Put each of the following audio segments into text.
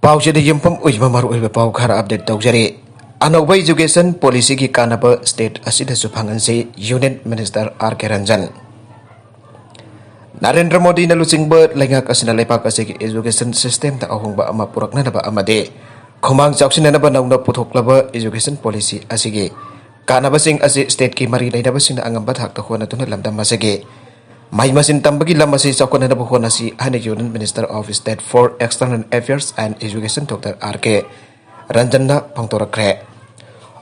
Pauche de Yumpum Ujmamar Uiba Paukara update Dogjari. Anova Education Policy ki Kanaba State Asida Supangansi Union Minister R. Keranjan. Narendra Modi na lusing bird lengak asina lepak asik education system ta ahong ba ama purak na ba amade. Kumang jauksin na ba na putok laba education policy asige. Kanaba sing asi state ki mari na ba sing na angamba hak ta na tuna lamdam masage. May masin tambagi lam masih sakon na buko na si Union Minister of State for External Affairs and Education Dr. R.K. Ranjan na pangtorakre.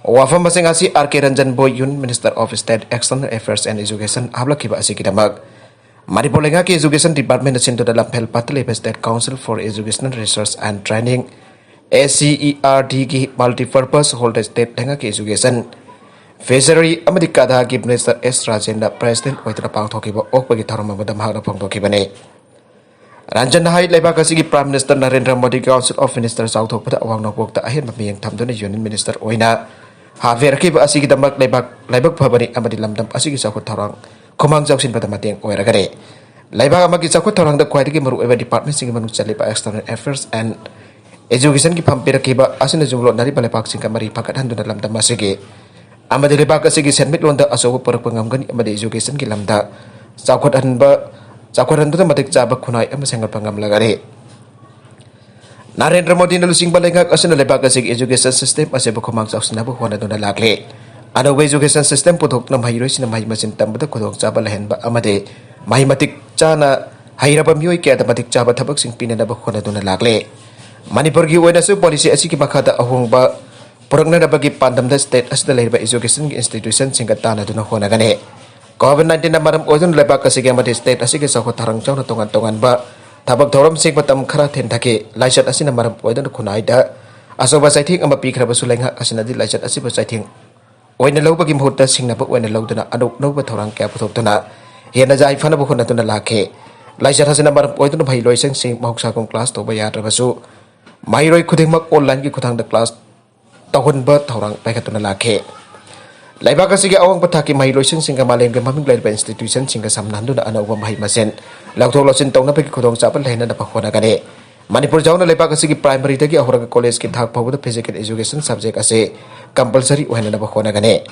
Wafam masing asi R.K. Ranjan Boy Union Minister of State External Affairs and Education habla kiba asi kidamag. Maripolenga ki Education Department na sinto dalam pel patli State Council for Educational Research and Training SCERT ki multi-purpose holder state lenga ki education. Fishery amadi kada ki Minister S. Rajendra President oitra pangthokiba okpagi tharama madam hagna pangthokibane. Ranjan hai leba kasi ki Prime Minister Narendra Modi Council of Ministers authokpada awang nokta ahen mamiyang thamduna Union Minister oina haver ki ba asigi damak lebak phabani amadi lamdam asigi sakot tharang khomang jauksin pada mateng oiragare. Leba amagi sakot tharang da khwaidagi maru eba department singi manu chaliba external affairs and education ki phampira ki ba asina jumlo nari balepak singka mari phakat handuna lamdam asigi amadi lepak asigi senmit londa asobo parak pangamgani amadi education ki lamda sakot anba matik jaba khunai ama sengal pangam lagare. Narendra Modi na lusing balengak asina lepak asigi education system aseba khomang jaksina bu hona dona lakle. Anova education system puthok na mahiroi sina mahi masin tambada khudok jaba lehen ba amade mahi matik chana hairaba mioi kya da matik jaba thabak sing pina na ba hona dona lakle. Manipur gi oina su policy asigi makhada ahong ba Purangna bagi pandam da state as the labor education institution singkatana duna hona gane. COVID-19 na maram oidun leba kasi gamadi state asige sakot harang chawna tongan ba tabak thoram sing patam khara then thake laisat asina maram oidun khunai da asoba saithing ama pikra basulengha asina di laisat asiba saithing oina lobagi muhutta singna ba oina loduna aduk noba thorang kya puthokduna hena jai fana bu khona tuna lakhe laisat asina maram oidun bhai loiseng sing mahuksa kong class to ba yatra basu mairoi khudingmak online ki khudang da class tahun ba thorang paikatuna lakhe laibak asigi awang pathaki mai loising singa maleng ge maming laiba institution singa samnandu na anawa mai masen lakthok losin tongna peki khudong chapal lehna na pakhona gane. Manipur jauna laibak asigi primary dagi ahora college ki thak phabuda physical education subject ase compulsory ohena na pakhona gane.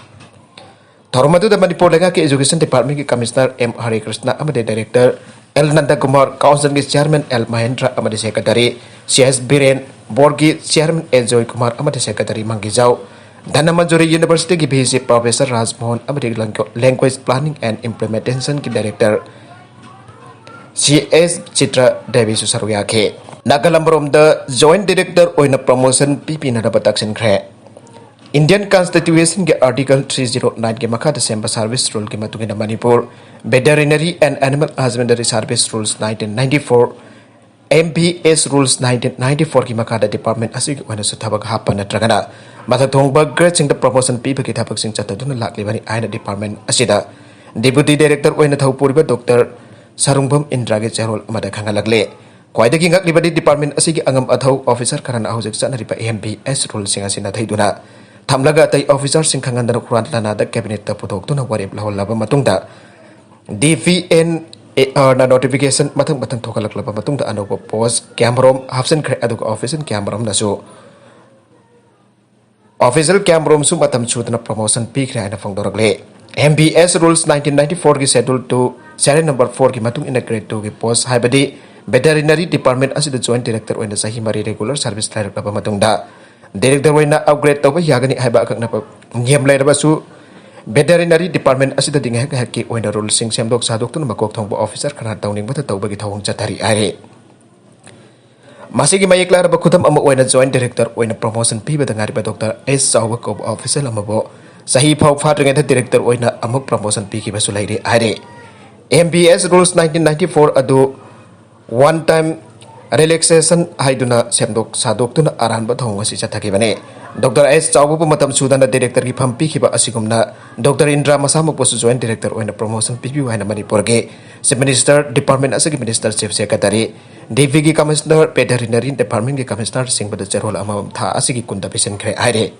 Thormadu da Manipur lega ki education department ki commissioner M Hare Krishna amade director L Nanda Kumar council ki chairman L Mahendra amade secretary CS Biren board ki chairman L Joy Kumar amade secretary Mangijau Dhanamajori University ki VC Professor Rajmohan amade language planning and implementation ki director CS Chitra Devi Susarya ke Nagalamrom the joint director oina promotion PP na dapat thre Indian Constitution ke Article 309 ke makha the Semba Service Rule ke matungina Manipur Veterinary and Animal Husbandry Service Rules 1994 MPS Rules 1994 ki makha the department asig wana su thabak hapa na tragana mathathong ba grade sing the promotion pi ki thabak sing chataduna lakli bani aina department asida deputy director oina thawpuriba Dr. Sarungbam Indra ge cherol amada khangalagle kwaidagi ngakli bani department asigi angam athau officer karana ahujek chanariba MPS Rules sing asina thaiduna Thamlaga tai officer sing khangandana Quran lana da cabinet ta puthok tuna warib lahol laba matungda DVN na notification matang thokalak laba matungda anoba post camrom hapsen khre aduk officer camrom nasu official camrom su matam chutna promotion pi khre ana phangdorakle MBS rules 1994 ki schedule to serial number 4 ki matung in grade 2 ki post haibadi veterinary department asida joint director oina sahi mari regular service direct laba matungda Director wena upgrade tawba yagani haiba akakna pa ngem lairaba su veterinary department asida dinga hek wena rule sing semdok sadok tun makok thongba officer khana tawning bata tawba gi thawong chathari are masigi mayek laraba khutam ama wena joint director wena promotion pi bata ngari ba Dr. S Sawba ko officer amabo sahi phau phatringa the director wena amuk promotion pi ki basu laire are MBS rules 1994 adu one time relaxation haiduna semdok sadok tuna aran ba thong asi chathaki bane Dr. S Chawbu matam sudana director ki phampi khiba asigumna Dr. Indra Masamuk posu joint director oina promotion PPU haina Manipur ge chief minister department asigi minister chief secretary DV ki commissioner veterinary department ki commissioner sing bada cherhol amam tha asigi kunda pisen khre aire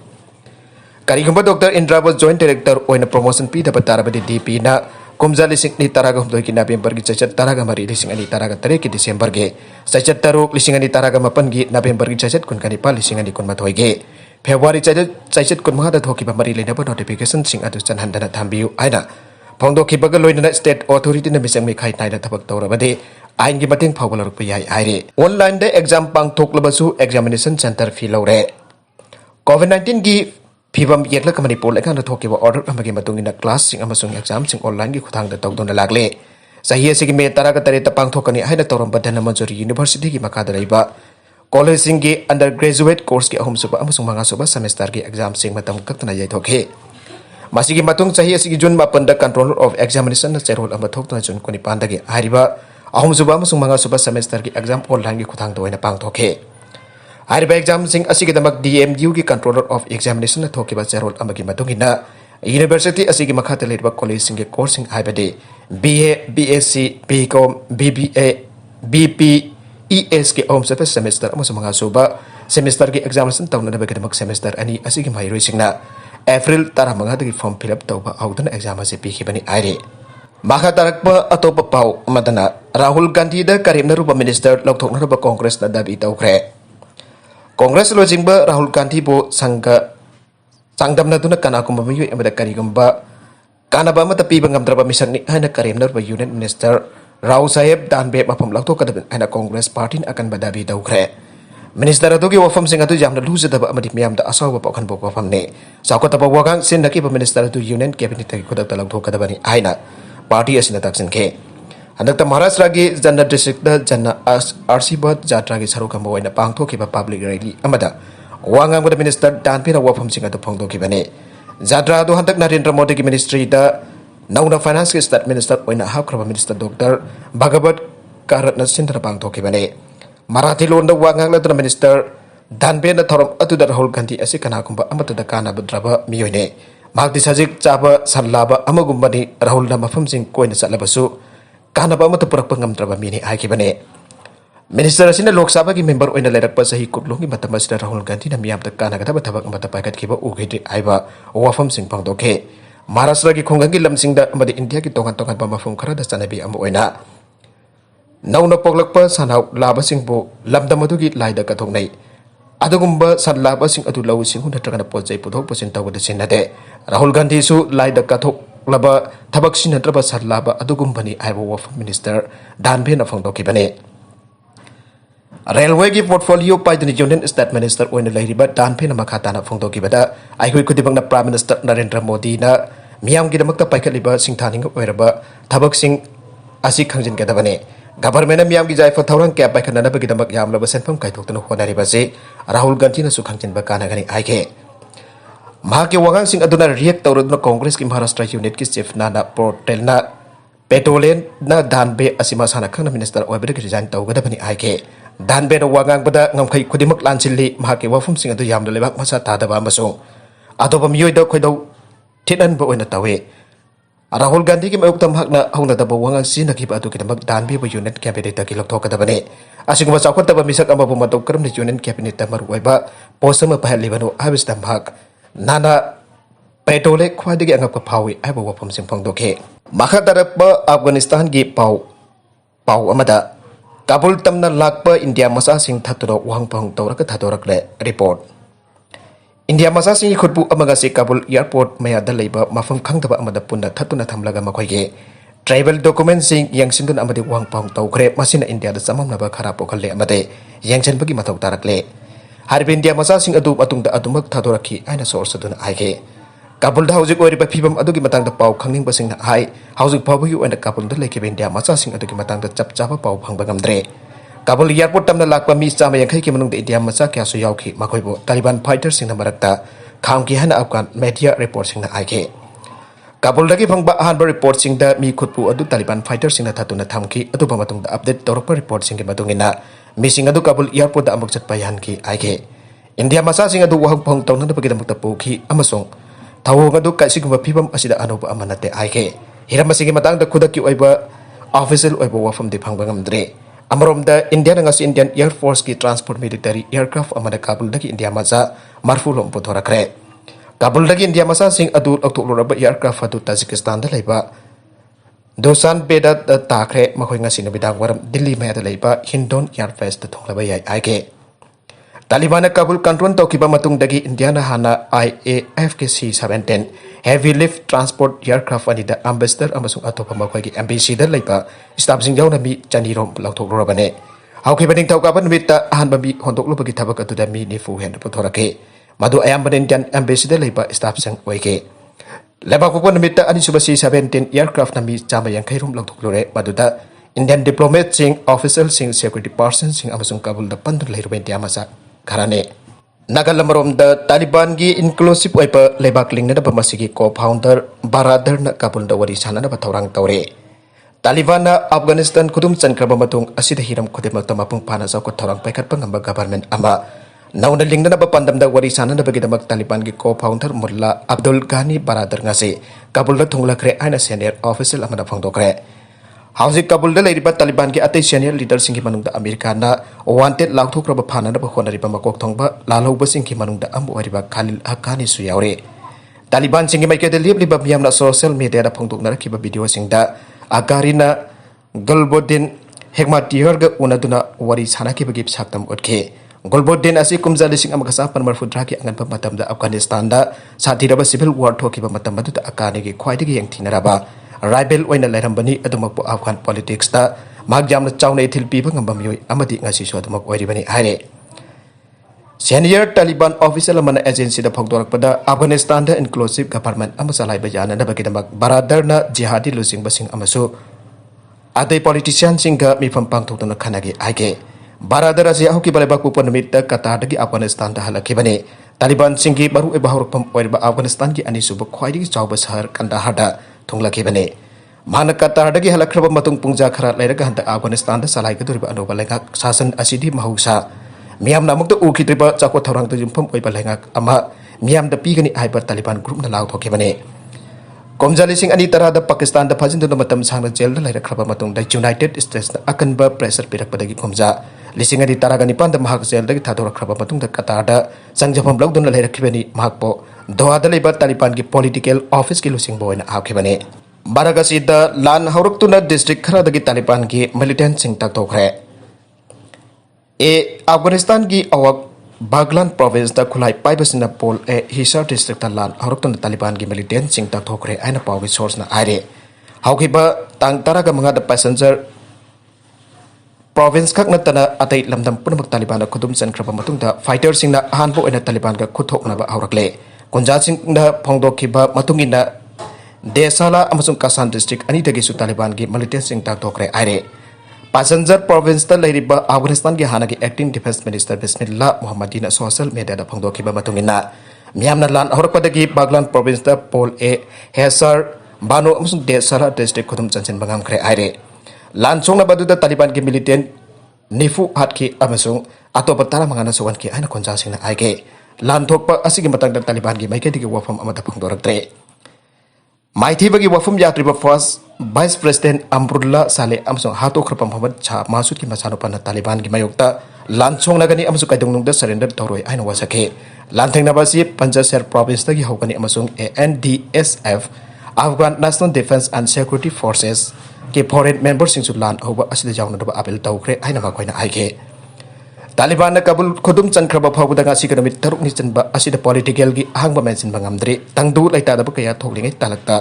karigumba Dr. Indra was joint director oina promotion P dapat tarabadi DP na kumza lising ni taraga humdoi ki November ki chachat taraga mari lising ani taraga tere ki December ge chachat taruk lising ani taraga mapan gi November ki chachat kun kani pa lising ani kun mathoi ge February chachat kun ma da thoki ba mari leina ba notification sing adu chan handana thambiu aina phongdo ki baga loina state authority na misang mi khai nai da thabak tawra bade ain gi mating phawgal ruk pai ai online de exam pang thok labasu examination center fi lore COVID-19 gi Pibam yekla kamani pol ekan thoki ba order amagi matung ina class sing amasung exam sing online gi khuthang da tawdona lagle sahiya sigi me taraga tare ta pang thokani haina torom badana manjuri university gi makada reiba college sing gi undergraduate course gi ahum suba amasung manga suba semester gi exam sing matam kaktana yai thokhe masigi matung sahiya sigi jun mapan da controller of examination na cherol ama thokna jun koni pandagi hariba ahum suba amasung manga suba semester gi exam online gi khuthang da oina pang thokhe Hariba exam sing asigi damak DMU ki controller of examination na thokiba cherol amagi matungina university asigi makhata leba college sing course sing haibade BA BSc BCom BBA BPES ki om semester amasung mga suba semester ki examination tawna na damak semester ani asigi mairoi singna April tara mga dagi form fill up tawba awdana exam ase pikibani aire Maka tarakpa atopa pau madana Rahul Gandhi da karimna rupa minister lokthokna rupa congress na dabi tawkre Congress lojingba Rahul Gandhi bo sangdamna duna kana kumba mayu emada karigamba kana ba mata piba ngamdraba misang ni haina karimna ba union minister Rao Sahib danbe mapam lakto kada haina Congress party Akanba dabi daukre minister adugi wafam sing atu jamna luza daba amadi miyam da asaw ba pakan bo wafam ne sakota ba wagang sin naki ba minister atu union cabinet ki kodak talakto kada bani haina party asina taksin ke Handakta Maharashtra ki Janna district da Janna Arsibat Jatra ki sarukam bo ina pangtho ki ba public rally amada wangang ba minister dan pira wafam singa to phongdo ki bane Jatra do handak Narendra Modi ki ministry da nauna finance ki state minister oina hakraba minister Dr. Bhagavat Karatna Sindra pangtho ki bane Marathi lon da wangang la minister dan pe na thoram atu da Rahul Gandhi asi kana kumba amata da kana badraba miyoine magdi sajik chaba sallaba amagumba ni Rahul na mafam sing koina salabasu Kana ba mata purak pengamdraba mini ai kibane Minister asina Lok Sabha ki member oina lerak pa sahi kutlong ki mata masida Rahul Gandhi na miyam ta kana kata bathabak mata pakat ki ba ugidri aiba wafam sing pang dokhe Maharashtra ki khongang ki lamsing da amadi India ki tongan ba mafum khara da sanabi am oina Nauna poglak pa sanaw laba sing bo lamdam adu ki laida ka thongnai adugumba san laba sing adu law sing hun thakana pojai pudhok posin tawda sinade Rahul Gandhi su laida ka thok laba thabak sinatraba sarlaba adugumbani aibo wafam minister danbe na phongdoki bane railway ki portfolio paidani union state minister oina lairiba danbe na makhata na phongdoki bada aihoi kudibang na prime minister Narendra Modi na miyam gi damakta paikaliba singthaning oiraba thabak sing asi khangjin gadabane government miyam gi jaifa thorang kya paikana na bagi damak yam laba senfam kaithokna honariba se Rahul Gandhi na su khangjin ba kana gani aike Mahake wagang sing aduna react tawraduna Congress ki Maharashtra unit ki chief Nana Portelna Petolen na danbe asima sana khangna minister oibada ki resign tawgada bani aike danbe na wagang bada ngamkhai khudimak lanchilli mahake wafum sing adu yamna lebak masa tadaba amasung atoba miyoi da khoido thinan ba oina tawe Rahul Gandhi ki mayuk tam hakna hongna da wagang sina ki adu ki damak danbe ba unit cabinet ki lokthokada bani asinguma chakhota ba misak ama bu matok karam ni unit cabinet tamar oiba posama pahali banu habis tamhak Nana Petole khwadigi angap ka phawi aiba wafam sing phongdokhe makha darapa Afghanistan gi pau amada Kabul tamna lakpa India masa sing thaturo wang phong tawraka thatorakle report India masa sing khutbu amaga se Kabul airport maya da leiba mafam khangdaba amada punna thatuna thamlaga makhoige tribal document sing yang sindun amadi wang phong tawkhre masina India da samamnaba khara pokalle amade yangchen bagi mathok tarakle Harbi India masa sing adu atung da adumak thadoraki aina source aduna aige Kabul da hauzik ori pibam adugi matang da pau khangning basing na ai hauzik phabu yu and Kabul da leke India masa sing adugi matang da chap chapa pau phangba ngamdre Kabul airport tamna lakpa mi chama yang khai ki manung da India masa kya su yauki makoibo Taliban fighters sing na marakta kham ki hana Afghan media report sing na aige Kabul dagi phangba hanba report sing da mi khutpu adu Taliban fighters sing na thatuna thamki adu pamatung da update torokpa report sing ki matungina Missing adu Kabul airport da amuk chat payan ki aike India masa sing adu wahang phong tawna da pagi damak tapuki amasong thawong adu kaisigumba phibam asida anoba amanate aike hiram asigi matang da khudak ki oiba official oiba wafam di phangba ngamdre amarom da India na ngasi Indian Air Force ki transport military aircraft amada Kabul da ki India masa marfu lom pothorakre Kabul da ki India masa sing adu oktokloraba aircraft adu Tajikistan da leiba dosan beda thakre makhoi ngasi nubidang waram Delhi me da leiba Hindon Air Fest thonglaba yai aige Taliban Kabul control tokiba matung dagi Indiana hana IAF ke C-17 heavy lift transport aircraft ani da ambassador amasung atopa makhoi gi embassy da leiba staff sing jauna mi chanirom lauthok robane hauki baning thauka ban mita han babi hondok lubagi thabak atu da mi nifu hen puthorake madu ayam ban Indian embassy da leiba staff sang oike Lebak pupun mita ani suba C-17 aircraft nami chama yang khairum lauthok lore maduda Indian diplomat sing official sing security person sing amasung Kabul da pandur leiruben tiamasa karane Nagalarom da Taliban gi inclusive oipa lebak ling na bamasigi co-founder Baradar na Kabul da wari sana na batawrang tawre Taliban na Afghanistan kudum chankraba matung asida hiram khudemak tamapung pana ko thorang paikat pangamba government ama nauna ling na bapandam da wari sana na bagidamak Taliban gi co-founder Mullah Abdul Ghani Baradar ngasi Kabul da thunglakre aina senior official amana phangdokre Hausi Kabul da leiriba Taliban ki atei senior leader singki manungda Amerika na wanted laukthokraba phana na bahona riba makok thongba lalhauba singki manungda amu wariba Khalil Haqqani su yaure Taliban singki maike de liba miyamna social media da phongdokna rakhiba video singda Agarina Golbodin Hekmatiyar ga unaduna wari sana ki bagi saktam otke Golbodin asi kumza lising amakasa panmarfudra ki angan matam da Afghanistan da satiraba civil war thokiba matam madu da akani ki khwaidagi yang thinaraba Rival oina lerambani adumakpo Afghan politics ta magjamna chawna ithil piba ngamba miyoi amadi ngasi so adumak oiribani haire Senior Taliban official amana agency da phogdorakpada Afghanistan da inclusive government amasalai bayana da bagidamak Baradar na jihadi losing basing amasu adai politician singa mifam pangthokna khanagi aige Baradar asi ahoki balebak pupan namit da Qatar dagi Afghanistan da halakibani Taliban singi baru e bahurpam oirba Afghanistan ki ani subu khwaidigi chawba sahar Kandahar da thunglakibani mana Qatar dagi halakraba matung pungja khara leiraga hanta Afghanistan da salai gaduriba anoba lengak sasan asidi mahausa miyam namuk da ukhitriba chakwa thorang tu jumpham oiba lengak ama miyam da pigani aiba Taliban group na law thokibani Komjali sing ani tara da Pakistan da phajin da matam sangna jail da leirakraba matung da United States da Akanba pressure pirakpadagi komja lising ani tara gani pan da mahak jail dagi thadorakraba matung da Qatar da sangjapam blogdun la leirakibani mahakpo Doha da leiba Taliban ki political office ki lusing boina hakibani Baragasi da lan hauruktuna district khara dagi Taliban ki militant sing taktokre Afghanistan ki awak Baglan province da khulai paibasina pol Hisar district da lan hauruktuna Taliban ki militant sing taktokre aina pawgi source na aire haukiba tang taraga manga da passenger province khak natana atai lamdam punamak Taliban da khudum chankraba matung da fighter sing na hanbo ena Taliban ga khuthokna ba haurakle kunja sing da phongdokhiba matungina Desala amasung Kasan district ani dagi su Taliban ki militant sing taktokre aire Passenger province da leiriba Afghanistan ki hanagi acting defense minister Bismillah Muhammadina social media da phongdokhiba matungina miyamna lan horakpadagi Baglan province da pol Hesar Bano amasung Desala district khudum chanchin bangam khre aire lan chongna badu da Taliban ki militant nifu hatki amasung atopa tara mangana sowan ki aina konja singna aige lan thokpa asigi matang da Taliban ki maike digi wafam amata phongdoraktre Maithi bagi wafum yatriba first Vice President Amrullah Saleh amsong hato khrapa Muhammad Shah Masud ki masanupan na Taliban ki mayokta lansong nagani amsong kaidongnung da surrender toroi aina wasake lantheng nabasi Panjshir province da gi hokani amsong ANDSF Afghan National Defense and Security Forces ki foreign members sing sulan hoba asida jawna da apel tawkhre aina ma koina aige Taliban na Kabul khudum chankraba phawda nga sikanamit taruk ni chanba asida political gi ahangba mention bangamdri tangdu laita da kaya thoklingai talakta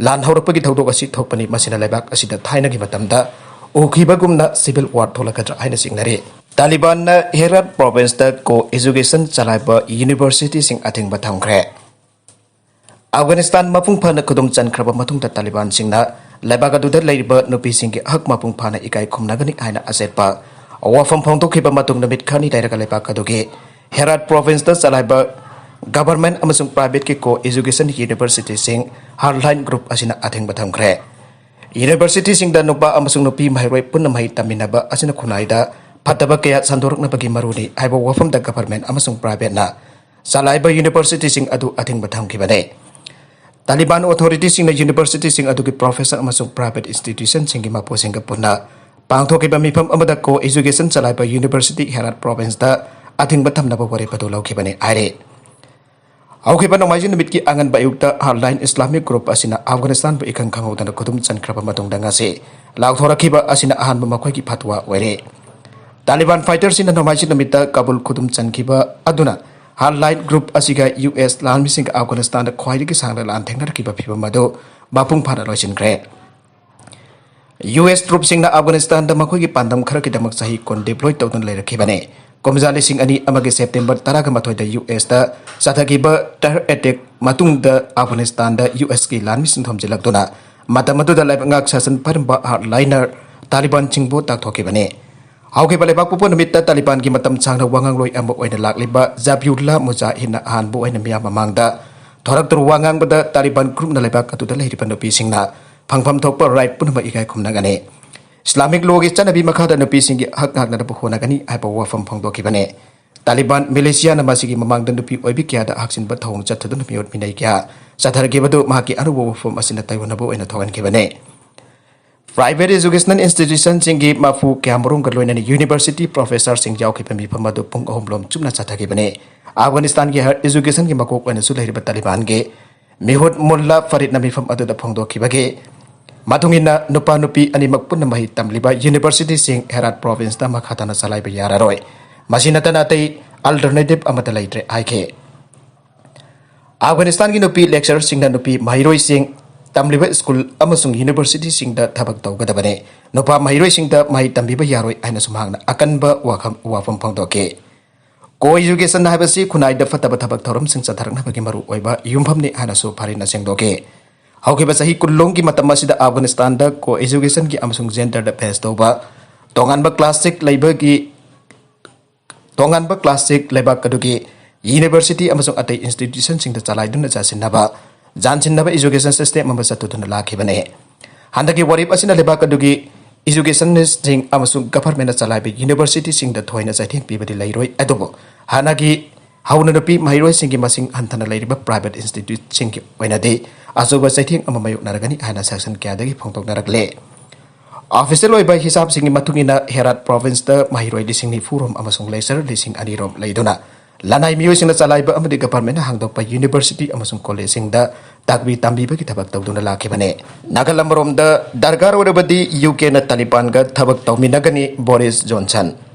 lan haurakpagi thodok asi thokpani masina lebak asida thaina gi matamda ukhibagumna civil war tholakadra aina singnare Taliban na Herat province da ko education chalaiba university sing athingba thamkhre Afghanistan mapung phana khudum chankraba matung da Taliban singna lebak adu da leiba nupi singki hak mapung phana ikai khumnagani aina asetpa Wafam phongtokhiba matung namit khani dairaga lepak kadoge Herat province da chalaiba government amasung private ki ko education university sing hardline group asina athingba thamkhre university sing da nupa amasung nupi mairoi punamai taminaba asina khunaida phataba kaya sandorokna bagi maruni aiba wafam da government amasung private na chalaiba university sing adu athingba thamkhibane Taliban authority sing na university sing adu ki professor amasung private institution sing ki mapo sing ka punna Pangthokiba mifam amada ko education chalaiba university Herat province da athingba thamnaba wari padu laukibani aire Haukiba Nomaji Numit Anganba Yukta Hardline Islamic Group Asina Afghanistan Ikan Kango dan Kudum Sankrapa Matung Dangase Lauthora Kiba Asina Ahan Makwaki Patwa Were Taliban fighters in Nomaji Numita Kabul Kudum Sankiba Aduna Hardline Group Asiga US Land Missing Afghanistan Quaidi Sanga Land Tanker Kiba Piba Mado Bapung Pada Loisin Grade US troops in Afghanistan the Makwaki Pandam Karaki Damaksahi kon deployed Toton later Kibane Komzali Sing Ani Amagi September Taragamato the US the Satagiba terror attack Matung the Afghanistan the US ki land missing Tom Jilakdona Matamatu the Labangak Sasan Paramba hardliner Taliban Chingbo Takokibane Hauke Balebapu Mita Taliban Gimatam Chang Wangang Loy Ambo in the Lakliba Zabula Muza in the Hanbo and Miyama Mangda Torak to Wangang but the Taliban group Nalebaka to the lady Panopi Singna Pangpam Topa right Punama Ikai Kumnagane Islamic law is Chanabi Makata no piecing Haknak Napuhonagani Ipawa from Pongdokibane Taliban militia na masigi mamang dan Nupi Oibikia the Axin but home chat to the Nupi Minaika Satar Givado Maki Arubo from Asina Taiwanabo and a Togan Kibane Private educational institution Singi Mafu Cameroon Galwin University Professor Sing Jau Kipami Pamado Pung Homblom Chumna Satakibane Afghanistan Ge education Gimakok and Sulay Taliban Ge Mihut Mulla Farid Nami from other the Pongdo Kibage Matungina Nupa Nupi and Makpunamahi Tamliba University Sing Herat Province Damakhatana Salai Yararoy Masinatanate alternative Amatalaitre IK Afghanistan Nupi lecturer Sing Nupi Mahiroi Sing Tamliba School Amasung University Sing the Tabak Gadabane Nupa Mahiroi Sing the Mahi Tambiba Yaroi Anasumang Akanba Wafam Pongdoke Co education Habasi Kunai the Fatabatabak Torum Sing Satarna Bagimaru Oiba Yumpamni Anaso Parina Singdoke Haukiba Sahi Kulongi Matamasi Afghanistan the co education Gi Amasung Gender the Pestoba Tonganba Classic Labor Gi Tonganba Classic Labor Kadugi University Amasung Ate institution Sing the Chalaidun Jasinaba Jansinaba education system Mamasatun Lakibane Handaki Warip Asina Labor Kadugi education Sing Amasung Government Chalabi University Sing the Toinas I think people Lairoi Adobo Hanagi Haunapi Mahiroi Singi Masing Antana Ladiba private institute Singi Wenade Asoba Sighting Amamayuk Naragani Hana Saxon Kadagi Pongtok Naragle Official by Hisab Singi Matungina Herat Province the Mahiroi Dising Furum Amasung Laser Dising Anirom Laidona Lanai Musing the Salaiba Amadi Government Hangdok by University Amasung College Sing the Dagbi Tambi Tabak Tawduna Lakibane Nagalamrom the Dargar Urabadi UK na Taliban ga Tabak Tawminagani Boris Johnson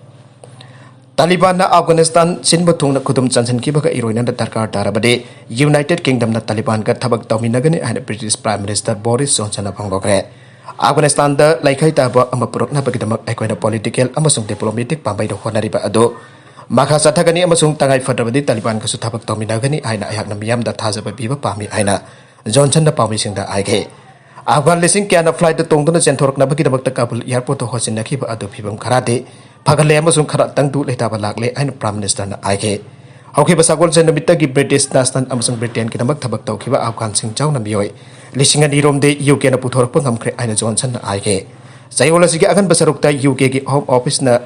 Taliban na Afghanistan Sinbatung na Kudum Johnson Kibaga Iroina the Dargar Tarabade United Kingdom na Taliban ga Tabak Tawminagani and British Prime Minister Boris Johnson na Pangogre Afghanistan the Laikai Taba Amapurok na Bagidamak Equina political Amasung diplomatic Pambay do Honariba Ado Makasatagani Amasung Tangai Fadrabadi Taliban Kasutabak Tawminagani Aina Ayak Namiam the Tazaba Biba Pami Aina Johnson the Pamising the Ike Afghan Lissing can fly the Tongdon Centork Nabakidamak the Kabul Airport Hosinakiba Ado Pibam Karate Pagale Amasung Karatang to Letaba Lakle and Prime Minister Ike Haukiba Sagol Zenabitagi British Nastan Amasung Britain Kinamak Tabak Tokiba Afghan Sing Jow Namioi Lissing and Irom de UK na Putor Thamkhre and Johnson Ike Sayola Sigi Akanba Sarukta UK Home Office na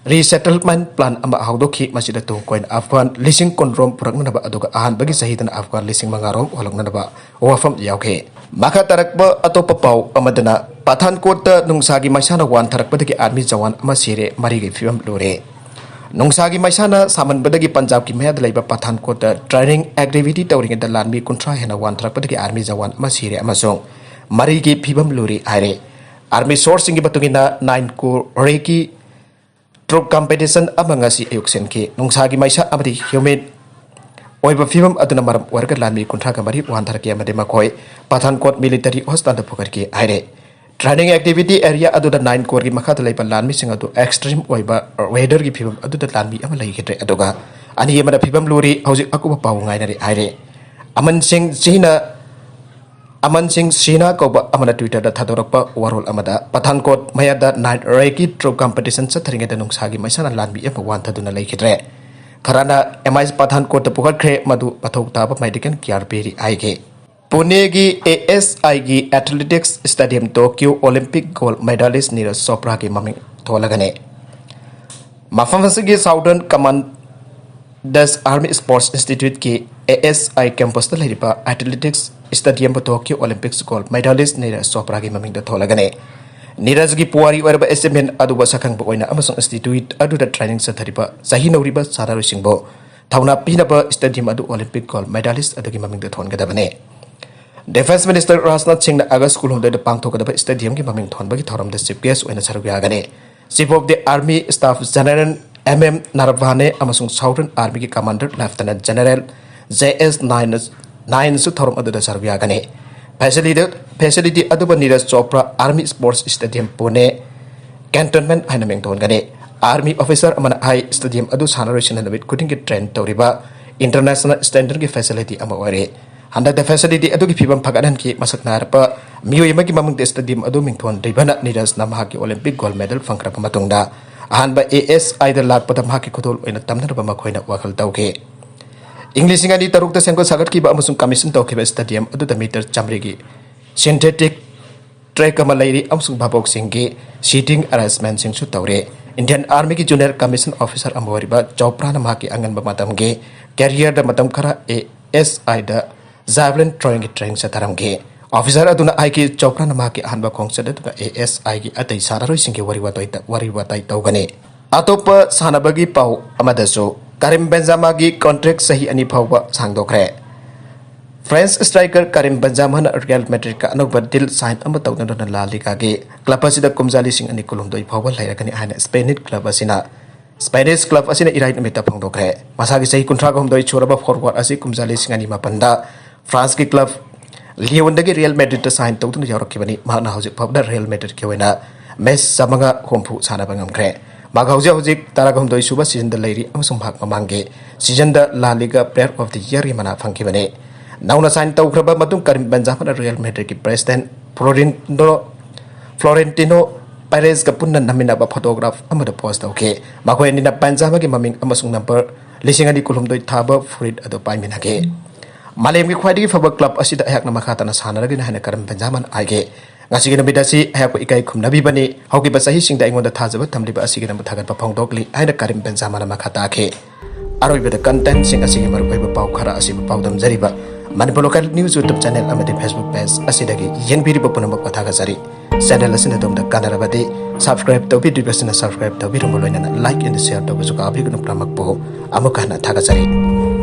Resettlement plan ama haudoki masih tu koin Afghan leasing konrom purak nana ba adoga ahan bagi sahitan Afghan leasing mangarom walang nana ba wafam yauke maka tarak ba atau papau amadana pathan kota nungsagi maisana wan tarak badagi army jawan ama sire mari ge film lore nungsagi maisana saman badagi Punjab ki mayad laiba pathan kota training activity tawring da lanmi kontra hena wan tarak badagi army jawan ama sire ama song mari ge film lore aire army sourcing gi batungina 9 ko reki Troop competition amangasi ayuksen ki nungsagi maisa amadi human oiba film aduna maram warga lanmi kuntra kamari wanthar ki amade makoi Pathankot military hostel da phokar ki aire training activity area aduna 9 kor ki makha laiba lanmi singa do extreme oiba weather ki film aduna lanmi ama lai khitre aduga ani amada film luri hauji akuba paw ngai nari aire Aman Singh Sina Koba Amana Twitter da Thadorapa Warhol Amada Pathankot Mayada Night Reiki Troop Competition Satring the Nungsagi Maisana Landbi Epa Wantaduna Lakidre Karana MI's Pathankot the Pukakre Madu Patok Taba Medican Kiarperi Aige Punegi ASIG Athletics Stadium Tokyo Olympic gold medalist Nira Sopraki Maming Tolagane Mafamasigi Southern Command Das Army Sports Institute ki ASI campus the Ladipa Athletics Stadium Tokyo Olympics gold medalist Nira Sopragi Maming the Tolagane Nirasgi Puari Werba Essemen Aduba Sakang Boina Amazon Institute Adu the training Sataripa Sahino Riba Sara Singbo thawna pinaba stadium adu Olympic gold medalist adugi maming de thonggadabane Defense Minister Rajnath Singh na August kulung de pangthokadaba stadium gi maming thonbagi thoram de chief guest oina sarugagane Chief of the Army Staff General MM Naravane amasung Southern Army ki Commander Lieutenant General JS 9 su thoram adu de sarugagane Facility aduba Neeraj Chopra Army Sports Stadium Pune Cantonment haina mengton gane Army officer amana ai stadium adu sanaroi namit kuding ki train toriba international standard ki facility ama ore handa the facility adu ki phibam phaganan ki masak narpa miyoi ma ki mamung de stadium adu mingthon ribana Neeraj namha ki Olympic gold medal fangkra pamatungda ahanba ASI da lak padam ha ki khudol oina tamna ba makhoina wakal tauke English ngani taruk da sengko sagat ki ba amasung commission tauke stadium adu da meter chamri gi synthetic track ama lairi amsung babok singgi seating arrangement sing su tawre Indian Army ki junior commission officer amwariba Chopra namha ki angan ba matam ge career da matam khara ASI da javelin throwing training sa taram ge officer aduna ai ki Chopra namha ki hanba khongsa da ASI ki atai sararoi singgi wari watai tawgane atopa sanabagi pau amadasu Karim Benzema ki contract sahi ani phawba sangdokre French striker Karim Benzema na Real Madrid ka anok deal sign ama tawna na La Liga ge club asida kumjali sing ani kulumdoi phawal lairagani ana Spanish club asina irai namita phangdokre masagi sahi kuntra gomdoi choraba forward asi kumjali sing ani mapanda France ki club Lyon dagi Real Madrid ta sign tawna yarakibani mahna hojik phawda Real Madrid ke wena mes samanga hompu sana bangamkre hojik tara gomdoi suba season da lairi amasung bhag mamangge season da La Liga player of the year mana phangkibani Nauna sign tawkraba matung Karim Benzema Real Madrid ki president Florentino Perez ka punna namina ba photograph amada post tawke makoi ni na Benzema ki maming amasung number lising ani kulumdoi thaba furit ado paiminage malem ki khwaidi faba club asida ayak na makhata na sanaragi na hana Karim Benzema aige ngasi na bidasi ayak ko ikai khumnabi bani hauki ba sahi singda ingonda thajaba thamliba asigi na thagan pa phongdokli aina Karim Benzema na makhata ke aroi beda content sing asigi maru ba pau khara asiba pawdam jariba Manipur Local News YouTube channel amadi Facebook page asidagi yengbiri punamak pathaga jari channel asina domda kanarabadi subscribe to video asina subscribe to birumo loina like and share to bujuka abri gunu pramak po amukana thaga jari